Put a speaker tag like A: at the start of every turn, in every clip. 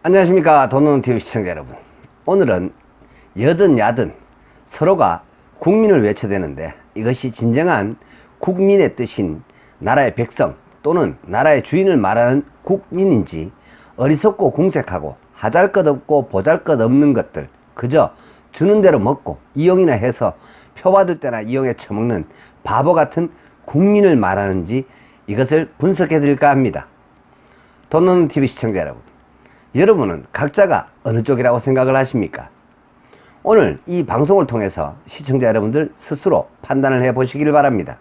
A: 안녕하십니까. 돈노는TV 시청자 여러분, 오늘은 여든 야든 서로가 국민을 외쳐대는데 이것이 진정한 국민의 뜻인 나라의 백성 또는 나라의 주인을 말하는 국민인지, 어리석고 궁색하고 하잘것없고 보잘것없는 것들 그저 주는 대로 먹고 이용이나 해서 표받을 때나 이용해 처먹는 바보같은 국민을 말하는지, 이것을 분석해 드릴까 합니다. 돈노는TV 시청자 여러분, 여러분은 각자가 어느 쪽이라고 생각을 하십니까? 오늘 이 방송을 통해서 시청자 여러분들 스스로 판단을 해 보시길 바랍니다.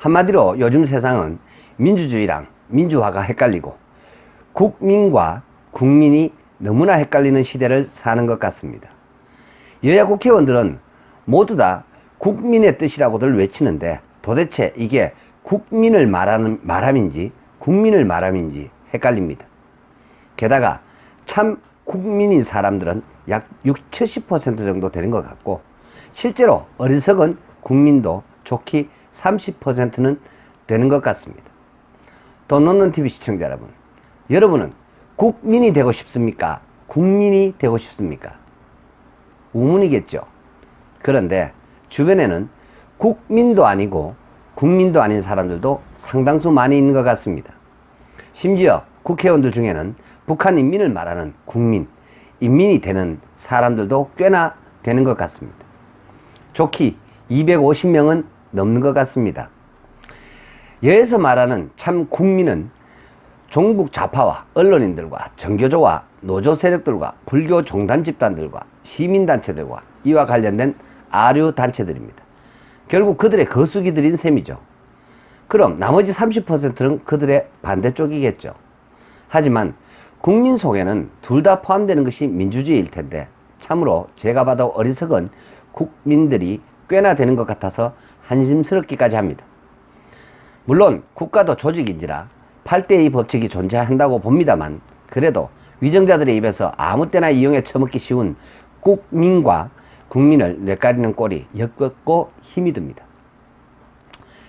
A: 한마디로 요즘 세상은 민주주의랑 민주화가 헷갈리고 국민과 국민이 너무나 헷갈리는 시대를 사는 것 같습니다. 여야 국회의원들은 모두 다 국민의 뜻이라고들 외치는데 도대체 이게 국민을 말하는 말함인지 국민을 말함인지 헷갈립니다. 게다가 참 국민인 사람들은 약 60, 70% 정도 되는 것 같고, 실제로 어리석은 국민도 좋게 30%는 되는 것 같습니다. 돈노는TV 시청자 여러분, 여러분은 국민이 되고 싶습니까? 국민이 되고 싶습니까? 우문이겠죠. 그런데 주변에는 국민도 아니고 국민도 아닌 사람들도 상당수 많이 있는 것 같습니다. 심지어 국회의원들 중에는 북한 인민을 말하는 국민, 인민이 되는 사람들도 꽤나 되는 것 같습니다. 좋기 250명은 넘는 것 같습니다. 여에서 말하는 참 국민은 종북 좌파와 언론인들과 정교조와 노조 세력들과 불교 종단 집단들과 시민단체들과 이와 관련된 아류 단체들입니다. 결국 그들의 거수기들인 셈이죠. 그럼 나머지 30%는 그들의 반대쪽이겠죠. 하지만 국민 속에는 둘 다 포함되는 것이 민주주의일 텐데, 참으로 제가 봐도 어리석은 국민들이 꽤나 되는 것 같아서 한심스럽기까지 합니다. 물론 국가도 조직인지라 8대2 법칙이 존재한다고 봅니다만, 그래도 위정자들의 입에서 아무 때나 이용해 처먹기 쉬운 국민과 국민을 뇌까리는 꼴이 역겹고 힘이 듭니다.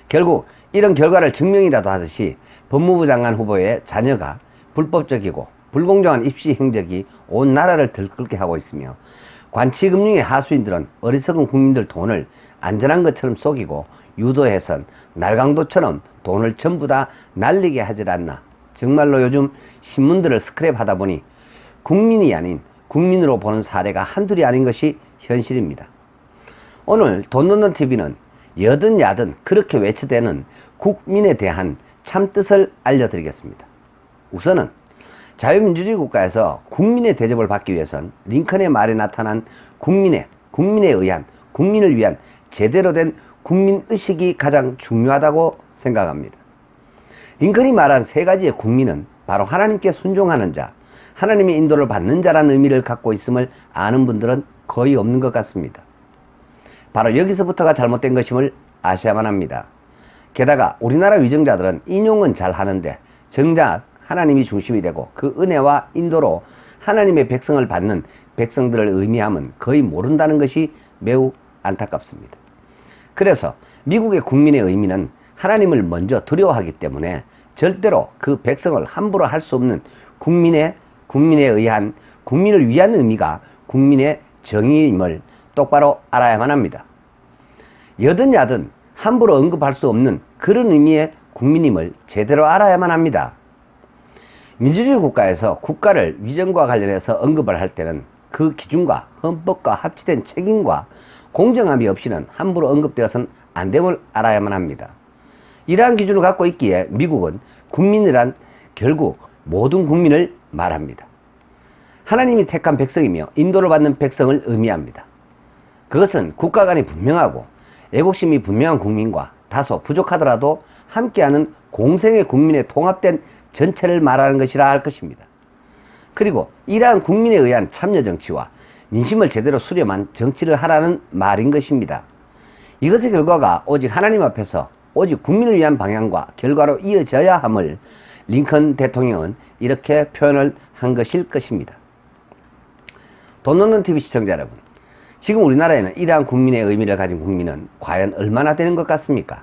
A: 결국 이런 결과를 증명이라도 하듯이 법무부 장관 후보의 자녀가 불법적이고 불공정한 입시 행적이 온 나라를 들끓게 하고 있으며, 관치금융의 하수인들은 어리석은 국민들 돈을 안전한 것처럼 속이고 유도해선 날강도처럼 돈을 전부 다 날리게 하질 않나. 정말로 요즘 신문들을 스크랩하다 보니 국민이 아닌 국민으로 보는 사례가 한둘이 아닌 것이 현실입니다. 오늘 돈노는TV는 여든 야든 그렇게 외쳐대는 국민에 대한 참뜻을 알려드리겠습니다. 우선은 자유민주주의 국가에서 국민의 대접을 받기 위해선 링컨의 말에 나타난 국민에 의한, 국민을 위한 제대로 된 국민의식이 가장 중요하다고 생각합니다. 링컨이 말한 세 가지의 국민은 바로 하나님께 순종하는 자, 하나님의 인도를 받는 자라는 의미를 갖고 있음을 아는 분들은 거의 없는 것 같습니다. 바로 여기서부터가 잘못된 것임을 아셔야만 합니다. 게다가 우리나라 위정자들은 인용은 잘 하는데 정작 하나님이 중심이 되고 그 은혜와 인도로 하나님의 백성을 받는 백성들을 의미함은 거의 모른다는 것이 매우 안타깝습니다. 그래서 미국의 국민의 의미는 하나님을 먼저 두려워하기 때문에 절대로 그 백성을 함부로 할 수 없는 국민에 의한, 국민을 위한 의미가 국민의 정의임을 똑바로 알아야만 합니다. 여든 야든 함부로 언급할 수 없는 그런 의미의 국민임을 제대로 알아야만 합니다. 민주주의 국가에서 국가를 위정과 관련해서 언급을 할 때는 그 기준과 헌법과 합치된 책임과 공정함이 없이는 함부로 언급되어서는 안 됨을 알아야만 합니다. 이러한 기준을 갖고 있기에 미국은 국민이란 결국 모든 국민을 말합니다. 하나님이 택한 백성이며 인도를 받는 백성을 의미합니다. 그것은 국가 간이 분명하고 애국심이 분명한 국민과 다소 부족하더라도 함께하는 공생의 국민의 통합된 전체를 말하는 것이라 할 것입니다. 그리고 이러한 국민에 의한 참여정치와 민심을 제대로 수렴한 정치를 하라는 말인 것입니다. 이것의 결과가 오직 하나님 앞에서 오직 국민을 위한 방향과 결과로 이어져야 함을 링컨 대통령은 이렇게 표현을 한 것일 것입니다. 돈노는TV 시청자 여러분, 지금 우리나라에는 이러한 국민의 의미를 가진 국민은 과연 얼마나 되는 것 같습니까?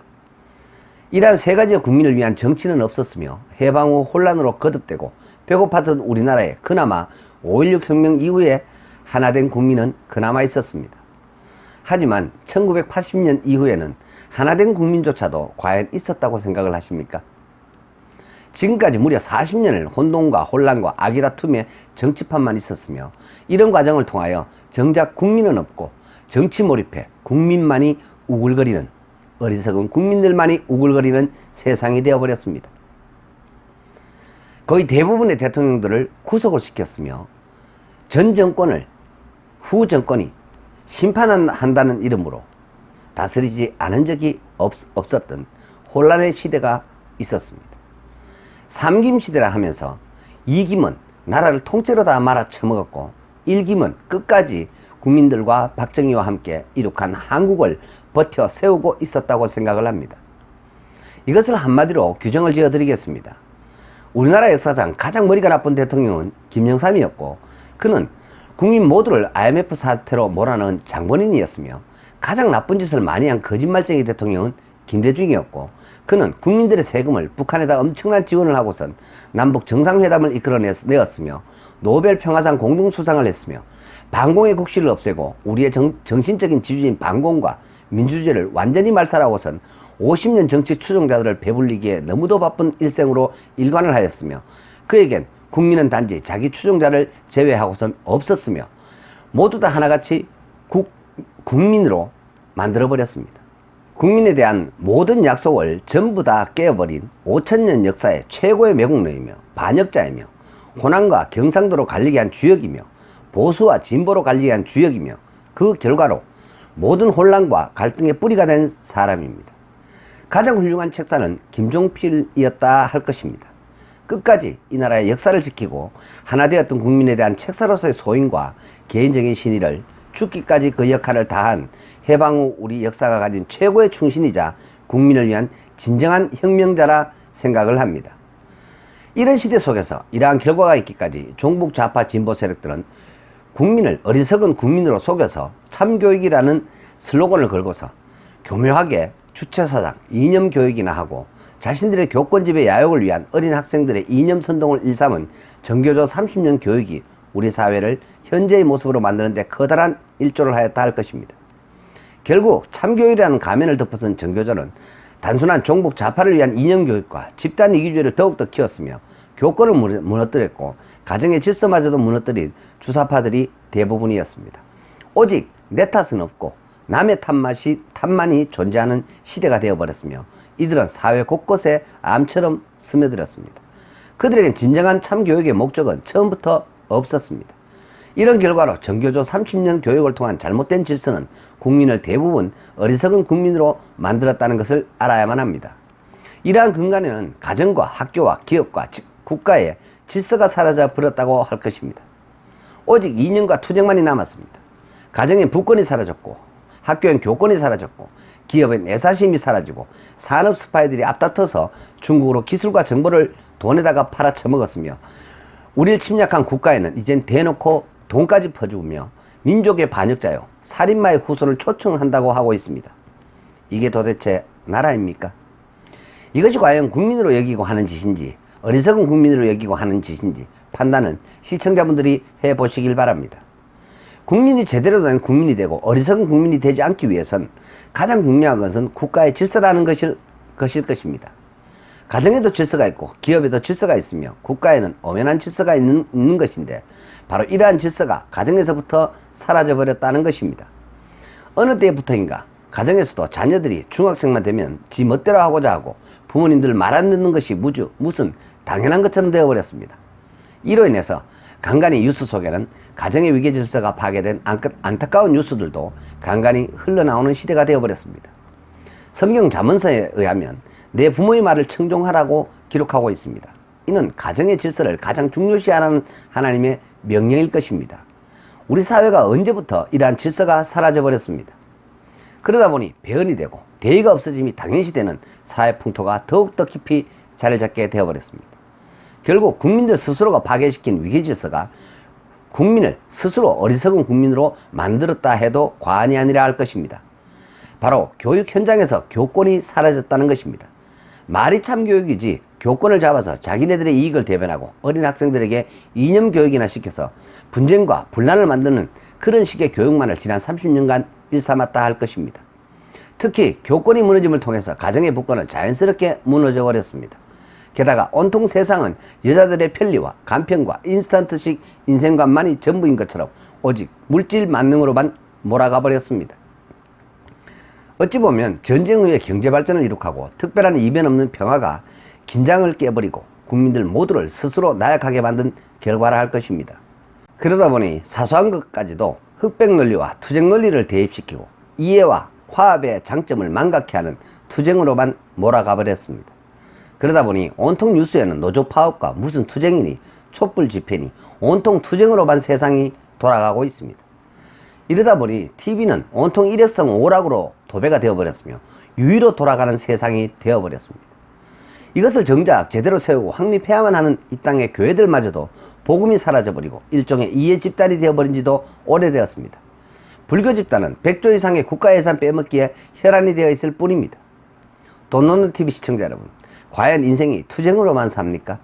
A: 이러한 세 가지의 국민을 위한 정치는 없었으며 해방 후 혼란으로 거듭되고 배고팠던 우리나라에 그나마 5.16 혁명 이후에 하나된 국민은 그나마 있었습니다. 하지만 1980년 이후에는 하나된 국민조차도 과연 있었다고 생각을 하십니까? 지금까지 무려 40년을 혼돈과 혼란과 악의다툼의 정치판만 있었으며, 이런 과정을 통하여 정작 국민은 없고 정치 몰입해 국민만이 우글거리는, 어리석은 국민들만이 우글거리는 세상이 되어버렸습니다. 거의 대부분의 대통령들을 구속을 시켰으며, 전 정권을 후 정권이 심판한다는 이름으로 다스리지 않은 적이 없었던 혼란의 시대가 있었습니다. 삼김 시대라 하면서 이김은 나라를 통째로 다 말아 처먹었고, 일김은 끝까지 국민들과 박정희와 함께 이룩한 한국을 버텨 세우고 있었다고 생각을 합니다. 이것을 한마디로 규정을 지어 드리겠습니다. 우리나라 역사상 가장 머리가 나쁜 대통령은 김영삼이었고, 그는 국민 모두를 IMF 사태로 몰아넣은 장본인이었으며, 가장 나쁜 짓을 많이 한 거짓말쟁이 대통령은 김대중이었고, 그는 국민들의 세금을 북한에다 엄청난 지원을 하고선 남북 정상회담을 이끌어내었으며, 노벨 평화상 공동수상을 했으며, 반공의 국시를 없애고 우리의 정신적인 지주인 반공과 민주주의를 완전히 말살하고선 50년 정치 추종자들을 배불리기에 너무도 바쁜 일생으로 일관을 하였으며, 그에겐 국민은 단지 자기 추종자를 제외하고선 없었으며, 모두 다 하나같이 국민으로 만들어버렸습니다. 국민에 대한 모든 약속을 전부 다 깨어버린 5000년 역사의 최고의 매국노이며 반역자이며, 호남과 경상도로 갈리게 한 주역이며, 보수와 진보로 갈리게 한 주역이며, 그 결과로 모든 혼란과 갈등의 뿌리가 된 사람입니다. 가장 훌륭한 책사는 김종필이었다 할 것입니다. 끝까지 이 나라의 역사를 지키고 하나 되었던 국민에 대한 책사로서의 소임과 개인적인 신의를 죽기까지 그 역할을 다한 해방 후 우리 역사가 가진 최고의 충신이자 국민을 위한 진정한 혁명자라 생각을 합니다. 이런 시대 속에서 이러한 결과가 있기까지 종북 좌파 진보 세력들은 국민을 어리석은 국민으로 속여서 참교육이라는 슬로건을 걸고서 교묘하게 주체사상 이념 교육이나 하고, 자신들의 교권집의 야욕을 위한 어린 학생들의 이념 선동을 일삼은 정교조 30년 교육이 우리 사회를 현재의 모습으로 만드는 데 커다란 일조를 하였다 할 것입니다. 결국 참교육이라는 가면을 덮어선 정교조는 단순한 종북 좌파를 위한 이념교육과 집단 이기주의를 더욱더 키웠으며, 교권을 무너뜨렸고 가정의 질서마저도 무너뜨린 주사파들이 대부분이었습니다. 오직 내 탓은 없고 남의 탓만이 존재하는 시대가 되어버렸으며, 이들은 사회 곳곳에 암처럼 스며들었습니다. 그들에겐 진정한 참교육의 목적은 처음부터 없었습니다. 이런 결과로 정교조 30년 교육을 통한 잘못된 질서는 국민을 대부분 어리석은 국민으로 만들었다는 것을 알아야만 합니다. 이러한 근간에는 가정과 학교와 기업과 국가의 질서가 사라져 버렸다고 할 것입니다. 오직 이념과 투쟁만이 남았습니다. 가정엔 부권이 사라졌고, 학교엔 교권이 사라졌고, 기업엔 애사심이 사라지고, 산업 스파이들이 앞다퉈서 중국으로 기술과 정보를 돈에다가 팔아쳐먹었으며, 우리를 침략한 국가에는 이젠 대놓고 돈까지 퍼주며 민족의 반역자요 살인마의 후손을 초청한다고 하고 있습니다. 이게 도대체 나라입니까? 이것이 과연 국민으로 여기고 하는 짓인지, 어리석은 국민으로 여기고 하는 짓인지 판단은 시청자분들이 해보시길 바랍니다. 국민이 제대로 된 국민이 되고 어리석은 국민이 되지 않기 위해선 가장 중요한 것은 국가의 질서라는 것일 것입니다. 가정에도 질서가 있고 기업에도 질서가 있으며 국가에는 엄연한 질서가 있는 것인데, 바로 이러한 질서가 가정에서부터 사라져버렸다는 것입니다. 어느 때부터인가 가정에서도 자녀들이 중학생만 되면 지 멋대로 하고자 하고 부모님들 말 안 듣는 것이 무슨 당연한 것처럼 되어버렸습니다. 이로 인해서 간간히 뉴스 속에는 가정의 위계 질서가 파괴된 안타까운 뉴스들도 간간히 흘러나오는 시대가 되어버렸습니다. 성경 잠언서에 의하면 내 부모의 말을 청종하라고 기록하고 있습니다. 이는 가정의 질서를 가장 중요시하는 하나님의 명령일 것입니다. 우리 사회가 언제부터 이러한 질서가 사라져버렸습니다. 그러다 보니 배은이 되고 대의가 없어짐이 당연시되는 사회 풍토가 더욱더 깊이 자리를 잡게 되어버렸습니다. 결국 국민들 스스로가 파괴시킨 위계질서가 국민을 스스로 어리석은 국민으로 만들었다 해도 과언이 아니라 할 것입니다. 바로 교육 현장에서 교권이 사라졌다는 것입니다. 말이 참교육이지 교권을 잡아서 자기네들의 이익을 대변하고 어린 학생들에게 이념 교육이나 시켜서 분쟁과 분란을 만드는 그런 식의 교육만을 지난 30년간 일삼았다 할 것입니다. 특히 교권이 무너짐을 통해서 가정의 부권은 자연스럽게 무너져 버렸습니다. 게다가 온통 세상은 여자들의 편리와 간편과 인스턴트식 인생관만이 전부인 것처럼 오직 물질 만능으로만 몰아가 버렸습니다. 어찌 보면 전쟁 후에 경제 발전을 이룩하고 특별한 이변 없는 평화가 긴장을 깨버리고 국민들 모두를 스스로 나약하게 만든 결과라 할 것입니다. 그러다 보니 사소한 것까지도 흑백 논리와 투쟁 논리를 대입시키고 이해와 화합의 장점을 망각해 하는 투쟁으로만 몰아가 버렸습니다. 그러다 보니 온통 뉴스에는 노조 파업과 무슨 투쟁이니 촛불 집회니 온통 투쟁으로만 세상이 돌아가고 있습니다. 이러다 보니 TV는 온통 일회성 오락으로 도배가 되어버렸으며 유의로 돌아가는 세상이 되어버렸습니다. 이것을 정작 제대로 세우고 확립해야만 하는 이 땅의 교회들마저도 복음이 사라져버리고 일종의 이해 집단이 되어버린 지도 오래되었습니다. 불교 집단은 100조 이상의 국가예산 빼먹기에 혈안이 되어 있을 뿐입니다. 돈 놓는 TV 시청자 여러분, 과연 인생이 투쟁으로만 삽니까?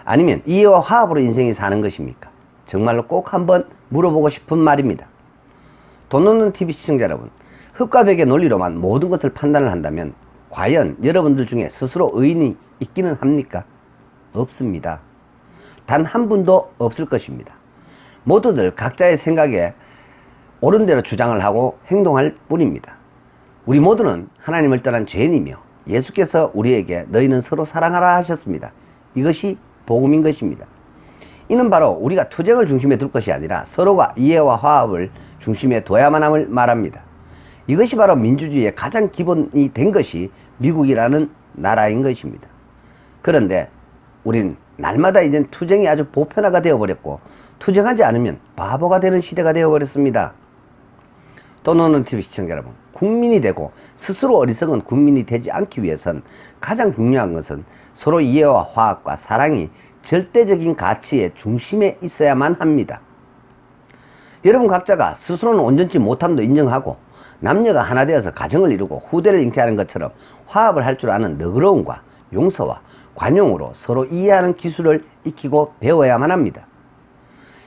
A: 아니면 이해와 화합으로 인생이 사는 것입니까? 정말로 꼭 한번 물어보고 싶은 말입니다. 돈 놓는 TV 시청자 여러분, 흑과 백의 논리로만 모든 것을 판단을 한다면 과연 여러분들 중에 스스로 의인이 있기는 합니까? 없습니다. 단 한 분도 없을 것입니다. 모두들 각자의 생각에 옳은 대로 주장을 하고 행동할 뿐입니다. 우리 모두는 하나님을 떠난 죄인이며 예수께서 우리에게 너희는 서로 사랑하라 하셨습니다. 이것이 복음인 것입니다. 이는 바로 우리가 투쟁을 중심에 둘 것이 아니라 서로가 이해와 화합을 중심에 둬야만 함을 말합니다. 이것이 바로 민주주의의 가장 기본이 된 것이 미국이라는 나라인 것입니다. 그런데 우린 날마다 이젠 투쟁이 아주 보편화가 되어버렸고 투쟁하지 않으면 바보가 되는 시대가 되어버렸습니다. 돈 놓는 TV 시청자 여러분, 국민이 되고 스스로 어리석은 국민이 되지 않기 위해선 가장 중요한 것은 서로 이해와 화합과 사랑이 절대적인 가치의 중심에 있어야만 합니다. 여러분 각자가 스스로는 온전치 못함도 인정하고 남녀가 하나 되어서 가정을 이루고 후대를 잉태하는 것처럼 화합을 할 줄 아는 너그러움과 용서와 관용으로 서로 이해하는 기술을 익히고 배워야만 합니다.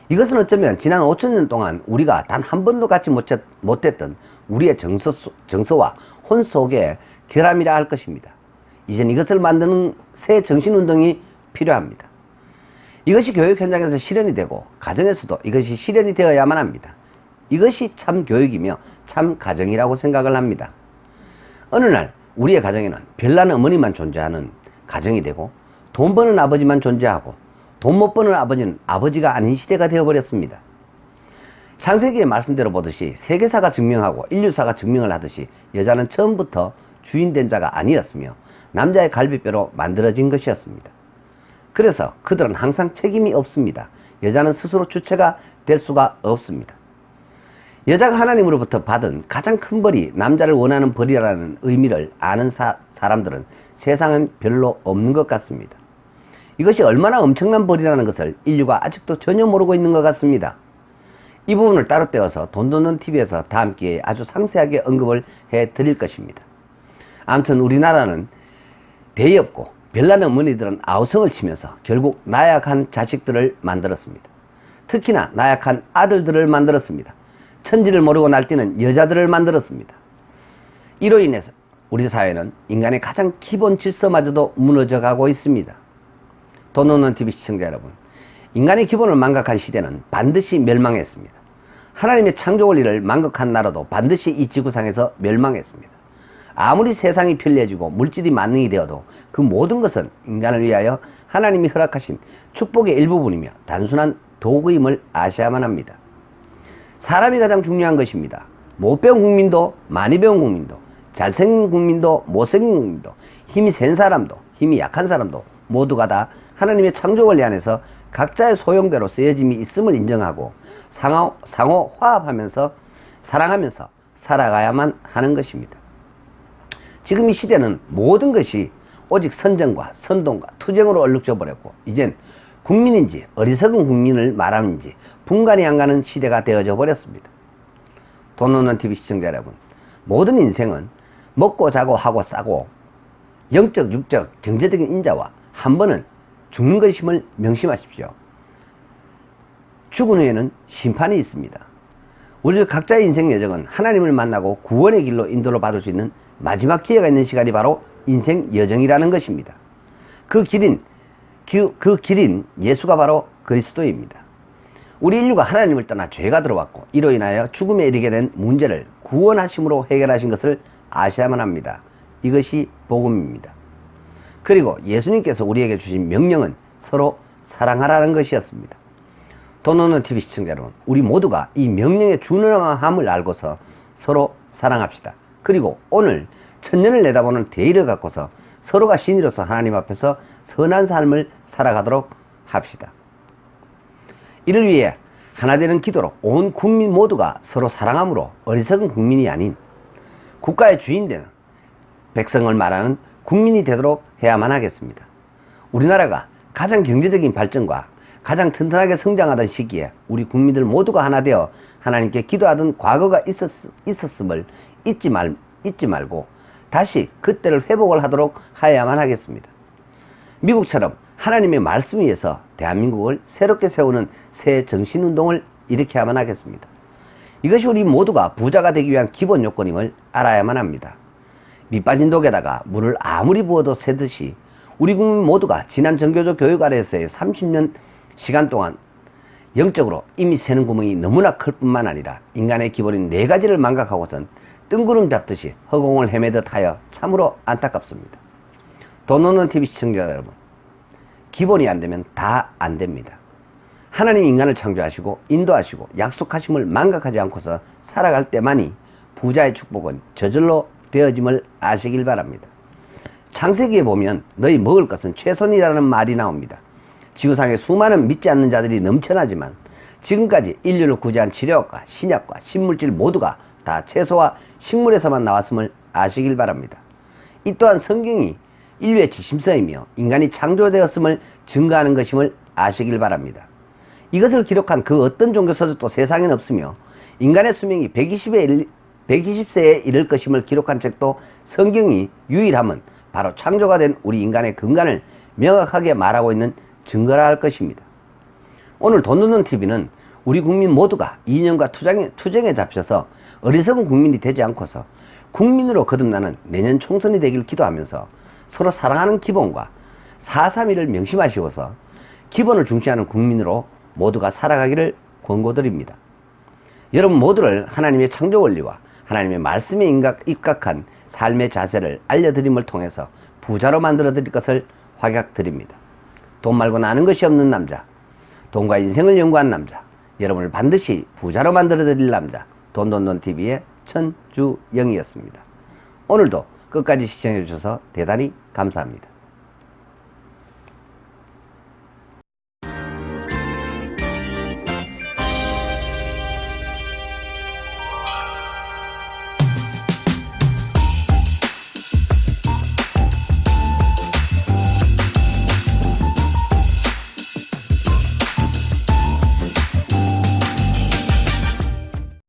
A: 이것은 어쩌면 지난 5천년 동안 우리가 단 한 번도 갖지 못했던 우리의 정서와 혼 속의 결함이라 할 것입니다. 이젠 이것을 만드는 새 정신운동이 필요합니다. 이것이 교육 현장에서 실현이 되고 가정에서도 이것이 실현이 되어야만 합니다. 이것이 참 교육이며 참 가정이라고 생각을 합니다. 어느 날 우리의 가정에는 별난 어머니만 존재하는 가정이 되고 돈 버는 아버지만 존재하고 돈 못 버는 아버지는 아버지가 아닌 시대가 되어버렸습니다. 창세기의 말씀대로 보듯이 세계사가 증명하고 인류사가 증명을 하듯이 여자는 처음부터 주인된 자가 아니었으며 남자의 갈비뼈로 만들어진 것이었습니다. 그래서 그들은 항상 책임이 없습니다. 여자는 스스로 주체가 될 수가 없습니다. 여자가 하나님으로부터 받은 가장 큰 벌이 남자를 원하는 벌이라는 의미를 아는 사람들은 세상은 별로 없는 것 같습니다. 이것이 얼마나 엄청난 벌이라는 것을 인류가 아직도 전혀 모르고 있는 것 같습니다. 이 부분을 따로 떼어서 돈 놓는 TV에서 다음 기회에 아주 상세하게 언급을 해 드릴 것입니다. 아무튼 우리나라는 대의없고 별난 어머니들은 아우성을 치면서 결국 나약한 자식들을 만들었습니다. 특히나 나약한 아들들을 만들었습니다. 천지를 모르고 날뛰는 여자들을 만들었습니다. 이로 인해서 우리 사회는 인간의 가장 기본 질서마저도 무너져 가고 있습니다. 돈 놓는 TV 시청자 여러분, 인간의 기본을 망각한 시대는 반드시 멸망했습니다. 하나님의 창조 원리를 망각한 나라도 반드시 이 지구상에서 멸망했습니다. 아무리 세상이 편리해지고 물질이 만능이 되어도 그 모든 것은 인간을 위하여 하나님이 허락하신 축복의 일부분이며 단순한 도구임을 아셔야만 합니다. 사람이 가장 중요한 것입니다. 못 배운 국민도 많이 배운 국민도 잘생긴 국민도 못생긴 국민도 힘이 센 사람도 힘이 약한 사람도 모두가 다 하나님의 창조 원리 안에서 각자의 소용대로 쓰여짐이 있음을 인정하고 상호 화합하면서 사랑하면서 살아가야만 하는 것입니다. 지금 이 시대는 모든 것이 오직 선전과 선동과 투쟁으로 얼룩져 버렸고 이젠 국민인지 어리석은 국민을 말하는지 분간이 안 가는 시대가 되어져 버렸습니다. 돈 놓는 TV 시청자 여러분, 모든 인생은 먹고 자고 하고 싸고 영적 육적 경제적인 인자와 한 번은 죽는 것임을 명심하십시오. 죽은 후에는 심판이 있습니다. 우리 각자의 인생 여정은 하나님을 만나고 구원의 길로 인도를 받을 수 있는 마지막 기회가 있는 시간이 바로 인생 여정이라는 것입니다. 그 길인 예수가 바로 그리스도입니다. 우리 인류가 하나님을 떠나 죄가 들어왔고 이로 인하여 죽음에 이르게 된 문제를 구원하심으로 해결하신 것을 아셔야만 합니다. 이것이 복음입니다. 그리고 예수님께서 우리에게 주신 명령은 서로 사랑하라는 것이었습니다. 돈 없는 TV 시청자 여러분, 우리 모두가 이 명령의 중요함을 알고서 서로 사랑합시다. 그리고 오늘 천년을 내다보는 대의를 갖고서 서로가 신이로서 하나님 앞에서 선한 삶을 살아가도록 합시다. 이를 위해 하나 되는 기도로 온 국민 모두가 서로 사랑함으로 어리석은 국민이 아닌 국가의 주인 되는 백성을 말하는 국민이 되도록 해야만 하겠습니다. 우리나라가 가장 경제적인 발전과 가장 튼튼하게 성장하던 시기에 우리 국민들 모두가 하나 되어 하나님께 기도하던 과거가 있었음을 잊지 말고 다시 그때를 회복을 하도록 하여야만 하겠습니다. 미국처럼 하나님의 말씀 위에서 대한민국을 새롭게 세우는 새 정신운동을 일으켜야만 하겠습니다. 이것이 우리 모두가 부자가 되기 위한 기본 요건임을 알아야만 합니다. 밑 빠진 독에다가 물을 아무리 부어도 새듯이 우리 국민 모두가 지난 정교조 교육 아래에서의 30년 시간 동안 영적으로 이미 새는 구멍이 너무나 클 뿐만 아니라 인간의 기본인 4가지를 망각하고선 뜬구름 잡듯이 허공을 헤매듯 하여 참으로 안타깝습니다. 돈 없는 TV 시청자 여러분, 기본이 안 되면 다 안 됩니다. 하나님 인간을 창조하시고 인도하시고 약속하심을 망각하지 않고서 살아갈 때만이 부자의 축복은 저절로 되어짐을 아시길 바랍니다. 창세기에 보면 너희 먹을 것은 최선이라는 말이 나옵니다. 지구상에 수많은 믿지 않는 자들이 넘쳐나지만 지금까지 인류를 구제한 치료학과 신약과 신물질 모두가 다 채소와 식물에서만 나왔음을 아시길 바랍니다. 이 또한 성경이 인류의 지침서이며 인간이 창조되었음을 증거하는 것임을 아시길 바랍니다. 이것을 기록한 그 어떤 종교서적도 세상엔 없으며 인간의 수명이 120세에 이를 것임을 기록한 책도 성경이 유일함은 바로 창조가 된 우리 인간의 근간을 명확하게 말하고 있는 증거라 할 것입니다. 오늘 돈 없는 TV는 우리 국민 모두가 이념과 투쟁에 잡혀서 어리석은 국민이 되지 않고서 국민으로 거듭나는 내년 총선이 되길 기도하면서 서로 사랑하는 기본과 4.3.1을 명심하시고서 기본을 중시하는 국민으로 모두가 살아가기를 권고드립니다. 여러분 모두를 하나님의 창조 원리와 하나님의 말씀에 입각한 삶의 자세를 알려드림을 통해서 부자로 만들어 드릴 것을 확약드립니다. 돈 말고는 아는 것이 없는 남자, 돈과 인생을 연구한 남자, 여러분을 반드시 부자로 만들어 드릴 남자, 돈돈돈TV의 천주영이었습니다. 오늘도 끝까지 시청해 주셔서 대단히 감사합니다.